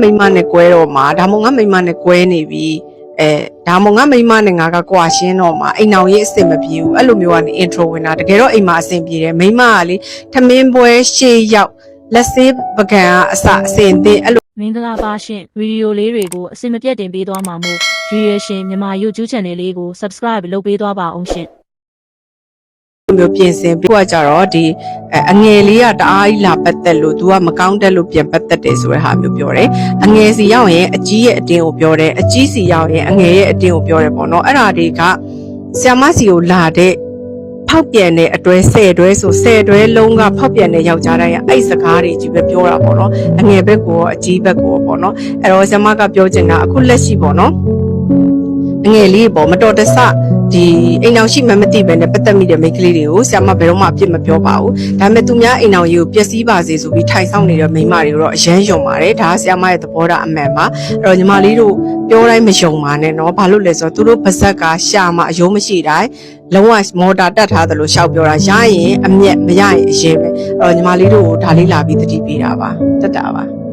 မိမနဲ့ကွဲတော့မှာဒါမှငါမိမနဲ့ကွဲနေပြီဒါမှငါမိမနဲ့ငါကကွာရှင်းတော့မှာအိမ်အောင်ရေးအဆင်မပြေဘူးအဲ့လိုမျိုးကနေ intro ဝင်တာတကယ်တော့အိမ်မှာအဆင်ပြေတယ်မိမကလေထမင်းပွဲရှေ့ရောက်လက်ဆေးပကံကအစအစင်သင်းအဲ့လိုမင်္ဂလာပါရှင်ဗီဒီယိုလေးတွေကိုအစင်မပြတ်တင်ပေးသွားမှာမို့ရွေးရှင်မြန်မာ YouTube channel လေးကို subscribe လုပ်ပေးသွားပါအောင်ရှင်မျိုးပြင်ဆင်ပြီးတော့ကြတော့ဒီအငယ်လေးကတအားကြီးလာပတ်သက်လို့ तू ကမကောင်းတက်လို့ပြန်ပတ်သက်တယ်ဆိုတဲ့ဟာမျိုးပြောတယ်အငယ်စီရောက်ရင်အကြီးရဲ့အတင်းကိုပြောတယ်အကြီးစီရောက်ရင်အငယ်ရဲ့အတင်းကိုပြောတယ်ပေါ့နော်အဲ့ဒါတွေကဆ iam မစီကိုလာတဲ့ဖောက်ပြန်တဲ့အတွဲ10တွဲဆို10တွဲလုံးကဖောက်ပြန်တဲ့ယောက်ျားတိုင်းကအဲ့စကားတွေကြီးပဲပြောတာပေါ့နော်အငယ်ဘက်ကိုရောအကြီးဘက်ကိုရောပေါ့နော်အဲ့တော့ဆ iam မကပြောချင်တာအခုလက်ရှိပေါ့နော်အငယ်လေးပေါ့မတော်တဆဒီအိမ်အောင်ရှိမှမသိပဲနဲ့ပတ်သက်မိတဲ့မိန်းကလေးတွေကိုဆ iam မဘယ်တော့မှအပြစ်မပြောပါဘူးဒါပေမဲ့သူများအိမ်အောင်ကြီးကိုပျက်စီးပါစေဆိုပြီးထိုင်ဆောင်နေတဲ့မိန်းမတွေကိုတော့အယမ်းယုံပါတယ်ဒါကဆ iam မရဲ့သဘောထားအမှန်ပါအဲ့တော့ညီမလေးတို့ပြောတိုင်းမယုံပါနဲ့နော်ဘာလို့လဲဆိုတော့သူတို့ပါဇက်ကရှာမှအယုံမရှိတိုင်းလုံးဝမော်တာတက်ထားသလိုရှောက်ပြောတာရရင်အမျက်မရရင်အရင်ပဲအဲ့တော့ညီမလေးတို့ဒါလေးလာပြီးတတိပေးတာပါတက်တာပါ